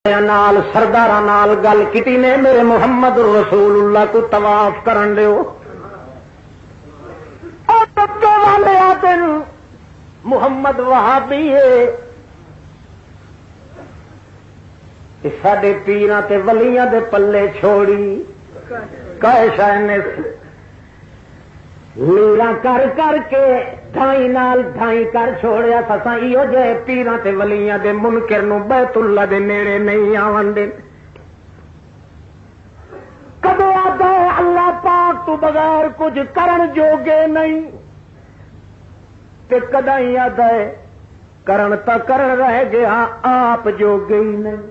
نال سردار نال گل کیتی نے میرے محمد رسول اللہ کو طواف کرن دیو اور تک والے آتے محمد وہابی ہے ساڈے پیراں تے ولیاں دے پلے چھوڑی کیسا نے لیرا کر کر کے ڈھائی نال ڈھائی کر چھوڑیا سسا ایو جے پیراں تے ولیاں دے منکر نو بیت اللہ دے نیڑے نہیں آون دے کدے آدھا اللہ پاک تو بغیر کچھ کرن جوگے نہیں تے کدی آدھا کرن تا کرن رہ گیا آپ جوگے ہی نہیں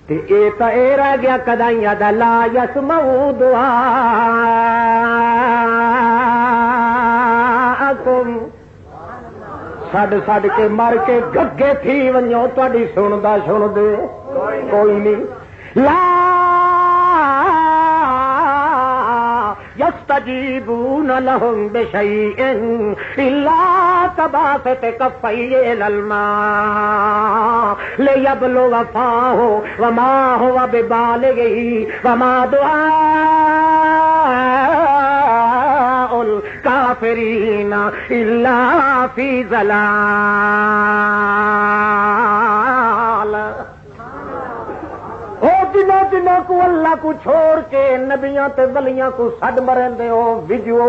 تے اے تا اے رہ گیا کدی آدھا لا یسمعوا دعا سڈ سڈ کے مر کے گگے تھی ونجو تھی سندا سن دے کوئی نہیں لا یستجیبون لهم بشیء الا کباسط کفیہ الی الماء لیبلغ فاہ وما هو ببالغہ وما دعاء الکافرین الا فی ضلال. جنہاں کو اللہ کو چھوڑ کے نبیاں تے ولیاں کو سڈ مرن دے ہو ویڈیو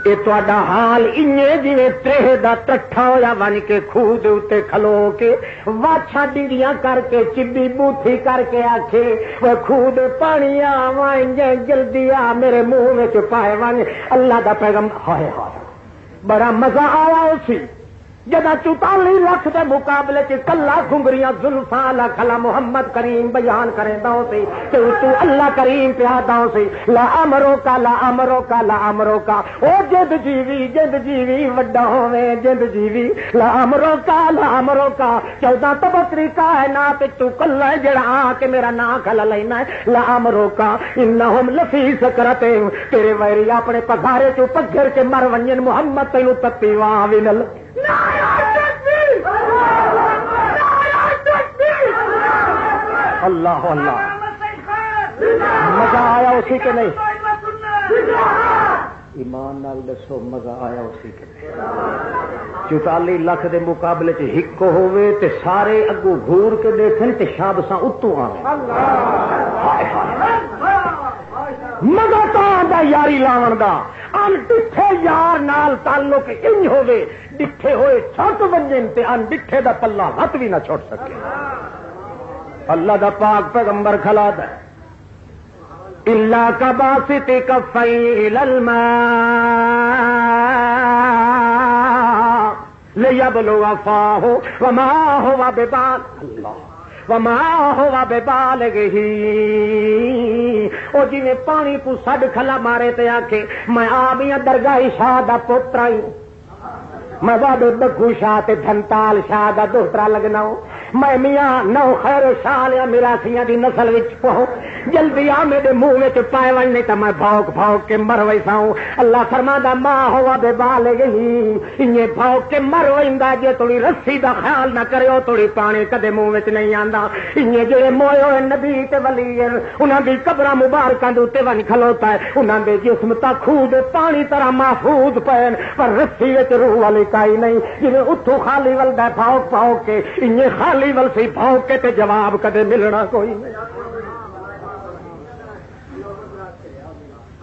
یہ تہاڈا حال انجے جویں ترہ دا ٹٹھا ہویا ون کے خوہ دے اوتے کھلو کے واچھا ڈیڑیاں کر کے چڈی بوتھی کر کے آکھے وہ خوہ دے پانی آواں انجے جلدی آ میرے منہ وچ پائے ون. اللہ دا پیغام ہائے ہائے بڑا مزہ آیا اسی جدا 44 لاکھ دے مقابلے چ کلا گھنگریاں زلفاں لا کھلا محمد کریم بیان کریندا سی تے تو اللہ کریم پیادا سی لا امرو کا لا امرو کا لا امرو کا او جند جیوی وڈا ہوے جند جیوی لا امرو کا لا امرو کا 14 تبتری کائنات تو کلا جڑا آ کے میرا نام کھلا لینا ہے لا امرو کا انہم لفی سکرت تیرے ویری اپنے پگھارے تو پگھر کے مر ونجن محمد تینو تتی وا وینل. اللہ اللہ مزہ آیا اسی کے نہیں ایمان نال دسو مزہ آیا اسی کے نہیں 44 لاکھ دے مقابلے چ ہک ہوے تے سارے اگوں گھور کے دیکھن تے شابساں اتوں آویں مزہ تا آندا یاری لاون دا ان ڈٹھے یار نال تعلق انج ہوے ڈٹھے ہوئے چھٹ ونجن تے ان ڈٹھے دا پلہ ہاتھ بھی نہ چھوڑ سکے. اللہ دا پاک پیغمبر کھلا دا الا کباسط کفیہ الی الماء لیبلغ فاہ وما هو ببالغ وما هو ببالغہ او جویں پانی کو سڈ کھلا مارے تے آکھے میں آبیاں درگاہ شاہ دا پوترا ہوں میں بابے بگو شاہ تے دھنتال شاہ دا دوترا لگنا ہوں میں میاں نو خیر شاہ لیا میراسیاں دی نسل وچ پہو جلدی آ میرے منہ وچ پائے ون نہیں تے میں بھوک بھوک کے مر ویسا ہوں. اللہ فرماندا ما ہوا بے بالغ ہی انہیں بھوک کے مر ویندا جے تھوڑی رسی دا خیال نہ کریو تھوڑی پانی کدے منہ وچ نہیں آندا. انہیں جڑے موئے ہوئے نبی تے ولی انہاں دی قبراں مبارکاں دے اوتے ون کھلوتا ہے انہاں دے جسم تا خوہ دے پانی طرح محفوظ پین پر رسی وچ روح والی کائی نہیں جویں اتھوں خالی ولدا بھوک بھوک کے انہیں خالی ول سی بھوک کے تے جواب کدے ملنا کوئی نہیں.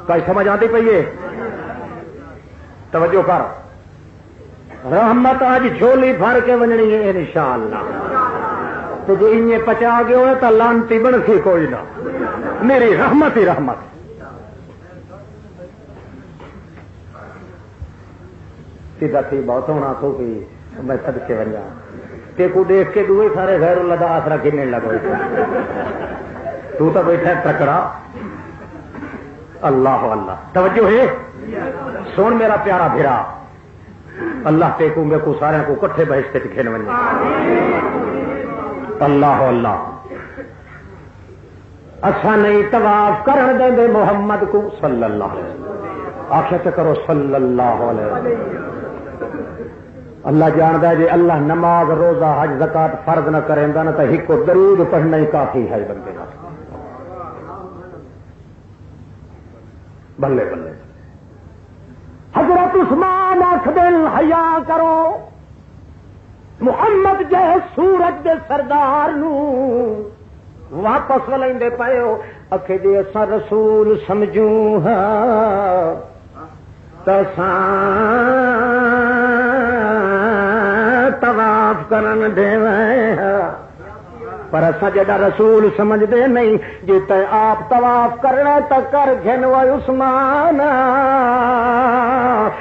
کئی سمجھ آتی پئی ہے توجہ کر رحمت آج جھولی بھر کے ونجنی ہے انشاءاللہ. تو جو انہیں پچا گئے ہوئے تو لانتی بن سی کوئی نہ میری رحمت ہی رحمت. سیدھا تھی بہت ہونا تو کہ میں صدقے ونجا تے کو دیکھ کے دوئے سارے غیر اللہ دا آسرا گرنے لگے تو بیٹھا تکڑا. اللہ اللہ توجہ ہے سن میرا پیارا بھرا اللہ تے کو میں کو سارے کو کٹھے بہشتے کھین ونجے. اللہ اللہ اچھا نہیں طواف کرن دے دے محمد کو صلی اللہ علیہ وسلم آخر سے کرو صلی اللہ علیہ وسلم. اللہ جانتا ہے جی اللہ نماز روزہ حج زکات فرض نہ کریں نہ تو ایک درود پڑھنا ہی کافی ہے بندے کا. بلے بلے حضرت عثمان آکھ دل حیا کرو محمد جے سورج دے سردار نو واپس ولیندے پئے ہو اکھے جی اساں رسول سمجھوں ہاں طواف کرن دے پر اسا جڑا رسول سمجھ دے نہیں جے تے آپ طواف کرنا تا کر گھن و عثمان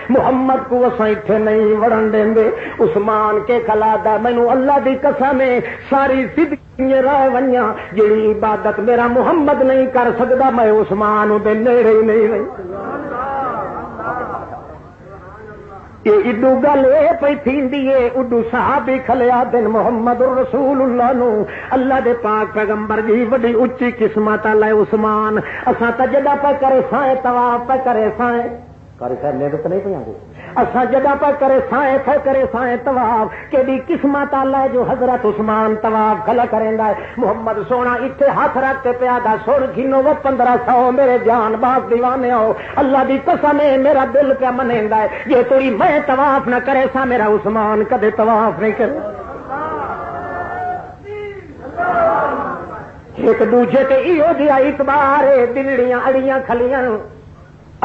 محمد کو اسا ایتھے نہیں وڑن دیندے. عثمان کے کھلا دا مینوں اللہ دی قسم ہے ساری زندگی رہ ونیاں جڑی عبادت میرا محمد نہیں کر سکدا میں عثمان دے نیڑے ہی نہیں رہی. اڈو گل یہ پی تھی اڈو صحابی کھلیا دن محمد رسول اللہ نو اللہ دے پاک پیغمبر جی وڈی اچھی قسمت لے عثمان اساں تے جڑا پہ کرے سائیں طواف پہ کرے سائیں کرے سائیں نیڑے تے نہیں پیاندے اساں جڑا پہ کرے سائیں طواف کیڑی قسمت اللہ جو حضرت عثمان طواف کھلا کریندا ہے. محمد سونا ایتھے ہاتھ رکھ کے پیا دا سن گھنو 1500 میرے جان باز دیوانے ہو اللہ دی قسم ہے میرا دل پہ منیندا ہے جے توڑی میں طواف نہ کرے سا میرا عثمان کدے طواف نہیں کرے. ایک دوجے تے ایو جی اعتبار دلڑیاں اڑیاں کھلیاں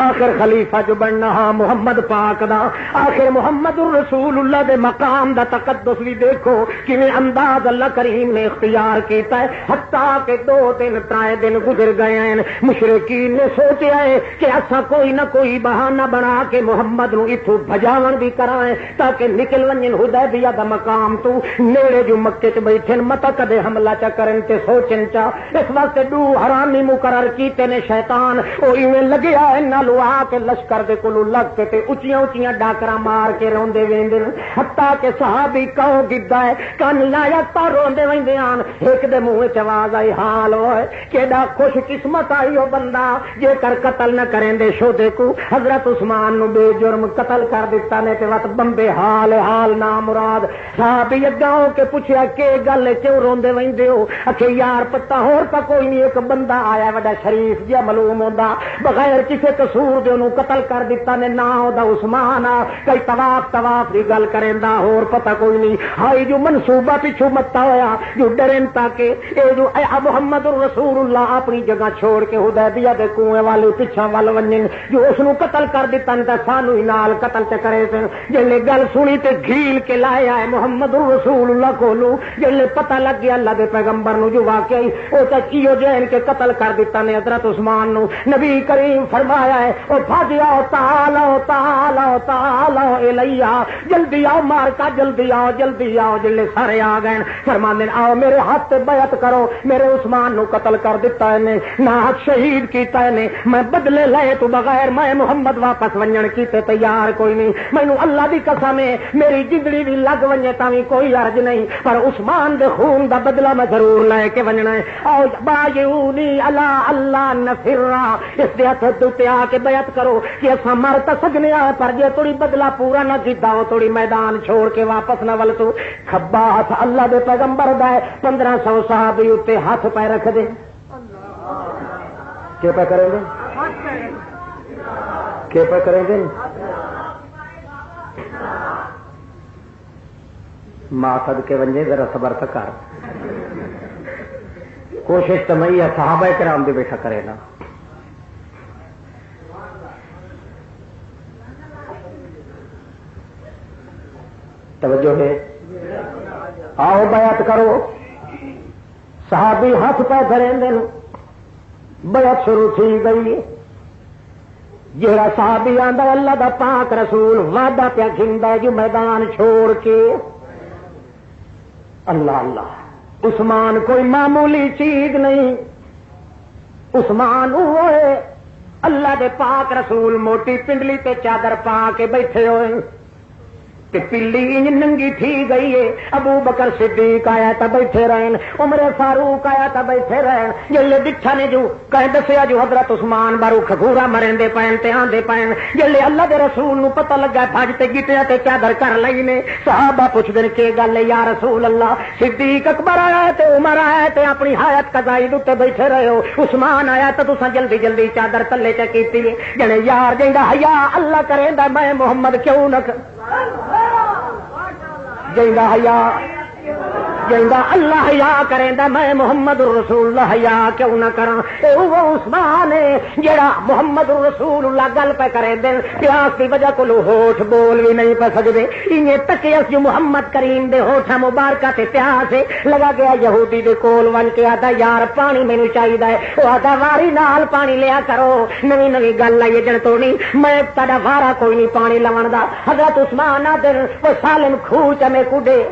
آخر خلیفہ جو بننا محمد پاک دا آخر محمد الرسول اللہ دے مقام دا تقدس بھی دیکھو کیویں انداز اللہ کریم نے اختیار کیتا ہے. حتیٰ کہ 2 دن 3 دن گزر گئے ہیں مشرکین نے سوچیا ہے کہ اساں کوئی نہ کوئی بہانہ بنا کے محمد نو ایتھوں بھجاون بھی کرائیں تاکہ نکل ونجن حدیبیہ دا مقام تو نیڑے جو مکے چ بیٹھن متا کدے حملہ چا کرن تے سوچن چا. اس واسطے 2 حرامی مقرر کیتے نے شیطان او ایویں لگیا ہے آ کے لشکر دے کولو لگ کے تے اچیاں اچیاں ڈاکراں مار کے روندے ویندے حتیٰ کہ صحابی کہو گدا ہے کن لایا تا روندے ویندے آن. ایک دے منہ وچ آواز آئی حال ہوئے کیڑا خوش قسمت آئی او بندہ جے کر قتل نہ کریں دے شودے کو حضرت عثمان نو بے جرم قتل کر دیتا نے تے وقت بندے حال نا مراد. صحابی اگا ہو کے پوچھیا کہ گل کیوں روندے ویندے ہو اکھے یار پتہ ہور تا کوئی نہیں ایک بندہ آیا وڈا شریف جیا معلوم ہوندا بغیر کسے قصور دے انہوں قتل کر دیتا نے نا دا عثمان کئی طواف دی گل کریندا ہور پتہ کوئی نہیں. ہائی جو منصوبہ پیچھو متا ہویا جو ڈرن تاکہ اے جو محمد رسول اللہ اپنی جگہ چھوڑ کے حدیبیہ دے کنویں والے پیچھا ول ونجن جو اس نو قتل کر دیتا نے تے سانو ہی نال قتل تے کرے تے جلے گل سنی تے گھیل کے لایا ہے محمد رسول اللہ کولو جلے پتہ لگ گیا اللہ دے پیغمبر نو جو واقعی او تے کیو جین کے قتل کر دیتا نے حضرت عثمان نو نبی کریم فرمایا ہے او بھاگ آؤ تعالو الیا جلدی آؤ مار کا جلدی آؤ جلے سارے آ گئے فرماندے آؤ میرے ہاتھ تے بیعت کرو میرے عثمان نو قتل کر دیتا ہے نے نہ شہید کیتا ہے نے میں بدلے لے تو بغیر میں محمد واپس ونجن کیتے تیار کوئی نہیں. مینوں اللہ دی قسم ہے میری جندڑی بھی لگ ونجے تاویں کوئی عرض نہیں پر عثمان دے خون دا بدلہ میں ضرور لے کے ونجنا ہے. آؤ باجونی الا اللہ نفرا اس دے ہتھ تے آ کے بیعت کرو کہ اساں مر تا سکنے آ پر جے تھوڑی بدلہ پورا نہ کیتا ہو تھوڑی میدان چھوڑ کے واپس نہ ول تو کھبا ہاتھ اللہ دے پیغمبر دا ہے 1500 صحابی اتے ہاتھ پہ رکھ دے کیا پہ کریں گے کیا پہ کریں گے ماں صد کے ونجے ذرا صبر تک کر کوشش تو میں صحابہ کرام دی بیٹھا کرے نا توجہ ہے آؤ بیعت کرو صحابی ہاتھ پہ دھریں دن بیعت شروع تھی گئی. جہاں صحابی آندا اللہ دا پاک رسول وعدہ پیا گھندا جو میدان چھوڑ کے اللہ اللہ عثمان کوئی معمولی چیز نہیں عثمان ہوئے اللہ دے پاک رسول موٹی پنڈلی تے چادر پا کے بیٹھے ہوئے پلی ننگی تھی گئی ہے. ابو بکر صدیق آیا تو بیٹھے رہن, عمر فاروق آیا تو بیٹھے رہن. جلے دکھا نے جو کہہ دسیا جو حضرت عثمان بارو کھگورا مرندے پین تے آندے پین. جلے اللہ دے رسول نو پتہ لگا بھج تے گٹیا تے چادر کر لئی نے. صحابہ پوچھ دے کہ گل ہے یا رسول اللہ, صدیق اکبر آیا تے عمر آیا تے اپنی حیات قضائی تے بیٹھے رہے ہو, عثمان آیا تو تساں جلدی جلدی چادر تلے چ کیتی ہے. جنے یار جیندا حیا اللہ کریندا میں محمد کیوں نہ جیندا حیا جیندا اللہ حیا کریندا میں محمد رسول اللہ حیا کیوں نہ کراں. اے وہ عثمان ہے جڑا محمد رسول اللہ گل پہ کرے دے پیاس کی وجہ کو ہوٹھ بول بھی نہیں پہ سکدے. انہیں تکیس جو محمد کریم دے ہوٹھا مبارکہ تے پیاس ہے لگا گیا یہودی دے کول ون کے آتا یار پانی مینوں چاہیدا ہے. او آتا واری نال پانی لیا کرو, نوی نوی گل آئی جن تو نہیں میں تہاڈا وارا کوئی نہیں پانی لون دا. حضرت عثمان آدر وہ سالم کھوہ چ میں کوڈے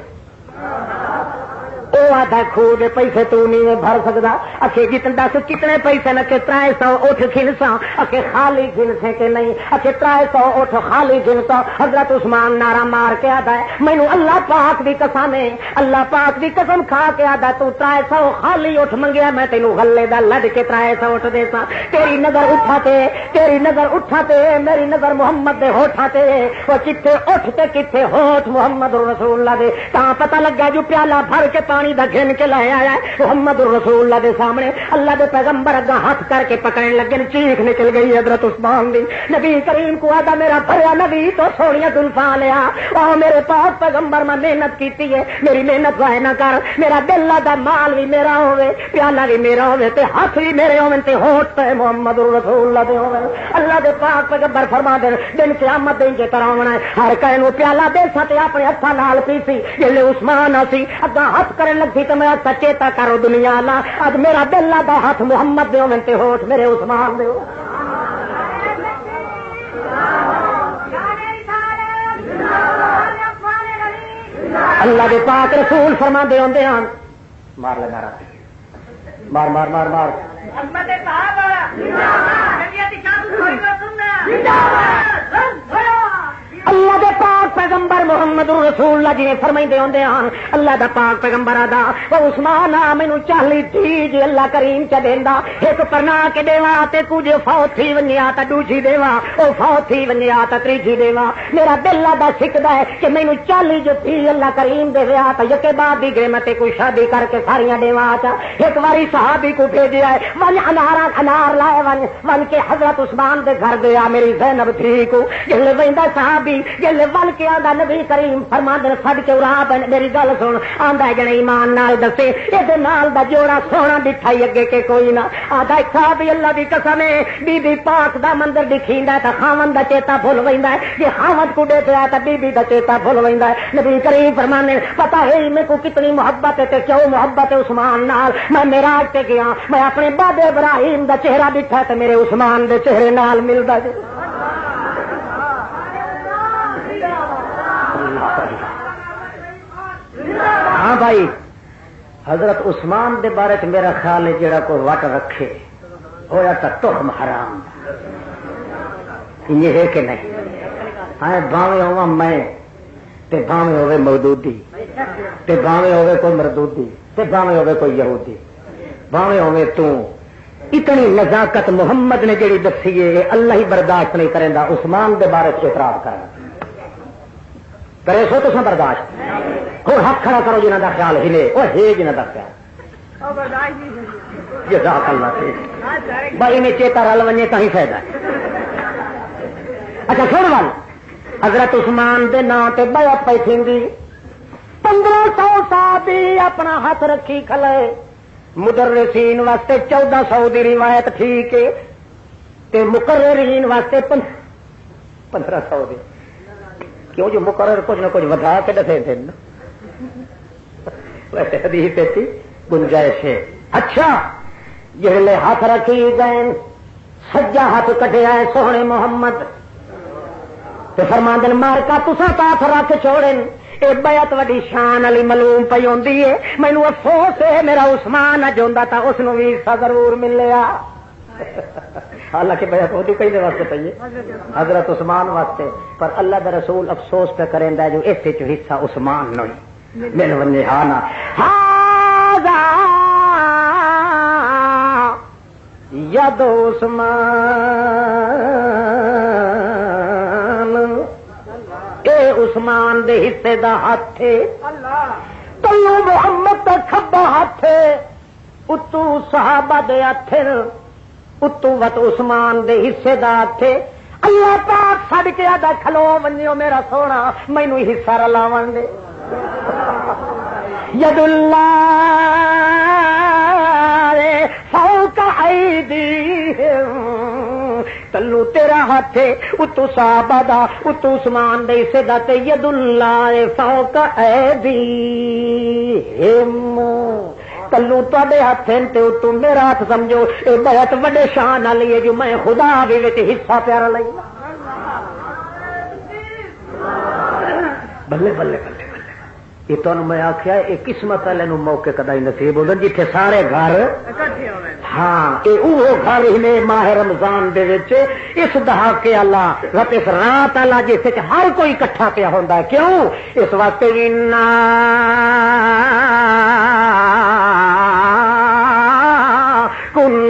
وہ آدھا کھو دے پیسے تو نہیں بھر سکتا. اکھے جتنے دس کتنے پیسے نہ کہ 300 اٹھ گھنسا, اکھے خالی گھنسے کہ نہیں, اکھے 300 اٹھ خالی گھنسا. حضرت عثمان نعرہ مار کے آدھا ہے مینو اللہ پاک دی قسم ہے, اللہ پاک دی قسم کھا کے آدھا تو 300 خالی اٹھ منگیا میں تینوں غلے دا لڈ کے 300 اٹھ دے سا. تیری نظر اٹھا تے تیری نظر اٹھا تے میری نظر محمد دے ہوٹھا تے, وہ کتنے اٹھ تے کتنے ہوٹھ محمد رسول اللہ دے. تاں پتہ لگا جو پیالہ بھر کے پانی دا گھن کے لے آیا ہے محمد رسول اللہ دے سامنے. اللہ دے پیغمبر اگا ہاتھ کر کے پکڑنے لگے, چیخ نکل گئی حضرت عثمان دی. نبی کریم کو آدھا میرا بھریا نبی تو سونیاں زلفاں لیا, او میرے پاک پیغمبر میں محنت کیتی ہے, میری محنت ضائع نہ کر. میرا دل دا مال بھی میرا ہوے, پیالہ بھی میرا ہوے, تے ہاتھ بھی میرے ہوے, تے ہوٹھ تے محمد رسول اللہ دے ہوے. اللہ دے پاک پیغمبر فرما دے دن قیامت دن کے طرح ہونا ہے. ہر کہے نو پیالہ دے سا تے اپنے ہتھاں نال پیسی. جلے عثمان اسی اگا ہاتھ کرن لگی تے میں سچیتا کرو دنیا لا, اج میرا دل دا ہاتھ محمد دے ہوے تے ہوٹھ میرے عثمان دے ہو. اللہ دے پاک رسول فرما دے ہوندے ہن مار لگا رہا مار مار مار مار محمد صاحب نبی دی شان ہوئی سننا. اللہ دے پاک پیغمبر محمد رسول اللہ جی نے فرمائے ہوندے ہن اللہ دا پاک پیغمبر آدا او عثمان آ مینوں 40 دی جی اللہ کریم چ دیندا, ایک پرنا کے دیوا تے کچھ فوت تھی ونیا تا دوجی دیوا, او فوت تھی ونیا تا تیجی دیوا. میرا دل دا سکدا ہے کہ مینوں 40 جو تھی اللہ کریم دے ویا تا یکے بعد دی گئے متے کوئی شادی کر کے ساریاں دیوا چا. ایک واری صحابی کو بھیجیا ہے ون انار لائے ون کے حضرت عثمان دے گھر گیا میری زینب تھی کو. جلے ویندا صحابی جلے ول کے آندا نبی کریم فرماندے چھڈ کے اڑا میری گل سن, آندا جنے ایمان نال دسے اے نال دا جوڑا سونا دکھائی اگے کہ کوئی نہ. آدھا صحابی اللہ دی قسم ہے بی بی پاک دا مندر دکھیندا تے خاوند دا چیتا بھول ویندا ہے, جے خاوند کو دے پیا تے بی بی دا چیتا بھول ویندا ہے. نبی کریم فرمانے پتہ ہے میں کو کتنی محبت ہے تے کیوں محبت ہے عثمان نال. میں معراج تے گیا, میں اپنے بابے ابراہیم دا چہرہ دکھا تے میرے عثمان دے چہرے نال ملدا جے. ہاں بھائی حضرت عثمان دے بارے چ میرا خیال ہے جڑا کوئی وٹ رکھے ہویا تا تخم حرام یہ ہے کہ نہیں. ہاں باویں ہوا میں تے باویں ہوے مودودی تے باویں ہوے کوئی مردودی تے باویں ہوے کوئی یہودی باویں ہوے تو, اتنی نزاکت محمد نے جڑی دسی ہے اللہ ہی برداشت نہیں کریندا. عثمان دے بارے چ اعتراض کرنا کرے سو تو برداشت ہو, ہاتھ کھڑا کرو جنہاں دا خیال ہلے وہ ہے جنہاں دا خیال جزاک اللہ خیر بھائی میں چیتا رل ونجے تھی فائدہ. اچھا سن ول حضرت عثمان دے نام تے بیعت پئی تھیندی 1500 صحابی اپنا ہاتھ رکھی کھلے. مدرسین واسطے 1400 دی روایت ٹھیک ہے تے مقررین واسطے 1500 دی. کیوں جو مقرر کچھ نہ کچھ ودا کے دسے تھے ویسے حدیث تھی گنجائش ہے. اچھا جہلے ہاتھ رکھی گئے سجا ہاتھ کٹیا ہے سونے محمد تے فرماندن مار کا تسا ہاتھ رکھ چھوڑے. اے بیعت وڈی شان علی معلوم پئی ہوندی ہے. مینوں افسوس ہے میرا عثمان اج ہوندا تا اس نو بھی ضرور ملیا. حالانکہ بیعت ہوتی کئی دے واسطے پئی حضرت عثمان واسطے، پر اللہ دا رسول افسوس پہ کریندا جو اس وچ حصہ عثمان نو مل ونجے ہانا ہاذا ید عثمان، اے عثمان دے حصے دا ہاتھ ہے، کلو محمد دا کھبا ہاتھ ہے، اتو صحابہ دے ہاتھ، اتو وت عثمان دے حصے دا ہاتھ ہے۔ اللہ پاک چھڈ کے آدا کھلو ونجو میرا سونا مینو حصہ رلاون دے۔ ید اللہ فوق ایدیہم، کلو تیرا ہاتھ ہے اتو صحابہ دا اتو عثمان دے حصے دا تے ید اللہ فوق ایدیہم، کلو تے ہاتھ تے اتو میرا ہاتھ سمجھو، اے بہت وڈے شان والی ہے جو میں خدا دے وچ حصہ پیارا لئی۔ بلے بلے بلے بلے، یہ تمہیں میں آخیا یہ قسمت والے موقع کدی نصیب ہو جتھے سارے گھر، ہاں یہ وہ گھر ہی ماہ رمضان دے وچ اس دہاکے والا اس رات والا جس ہر کوئی کٹھا پیا ہوندا ہے۔ کیوں؟ اس واسطے بھی کنا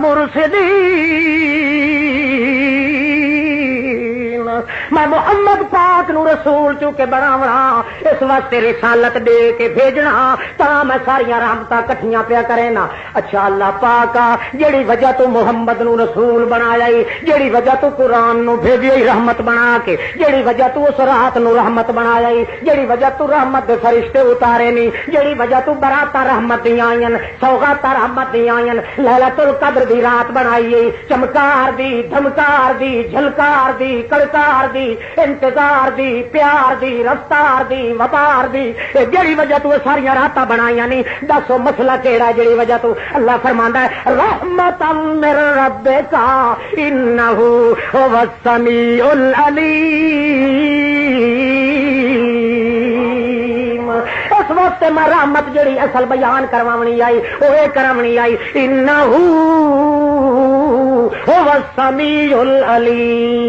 مرشدین، میں محمد پاک نو رسول چونکہ بناونا اس واسطے رسالت دے کے بھیجنا تا میں ساریاں رحمتاں کٹھیاں پیا کرے نا۔ اچھا اللہ پاک جیڑی وجہ تو محمد نو رسول بنایا، جیڑی وجہ تو قرآن نو بھیجی رحمت بنا کے، جیڑی وجہ تو اس رات نو رحمت بنایا، جیڑی وجہ تو رحمت دے فرشتے اتارے نہیں، جیڑی وجہ تو براتا رحمت دی آئین، سوغاتا رحمت دی آئین، لیلۃ القدر دی رات بنائی، چمکار دی، دھمکار دی، جھلکار دی، کڑکار دی، انتظار دی، پیار دی، رفتار دی، وقار دی، جیڑی وجہ تو ساری راتاں بنائیاں نہیں، دسو مسئلہ کیڑا جیڑی وجہ تو اللہ فرماندا ہے رحمتا من ربک انہ هو السمیع العلیم۔ اس وقت میں رحمت جیڑی اصل بیان کرواونی آئی وہ کرونی آئی انہ هو السمیع العلیم۔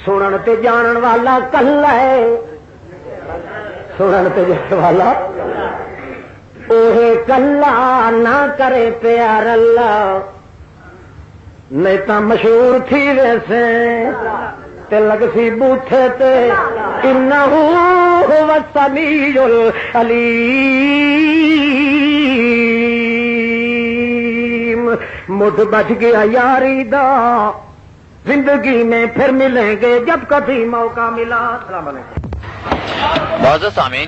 سنن تے جانن والا کلا ہے، سنن تے جانن والا اوہ کلا نہ کرے پیار اللہ، نہیں تا مشہور تھی ویسے تے لگ سی بوٹھے تے انہ هو السمیع العلیم۔ مجھ بچ گیا یاری دا، زندگی میں پھر ملیں گے جب کبھی موقع ملا۔ السلام علیکم۔ معزز سامعین،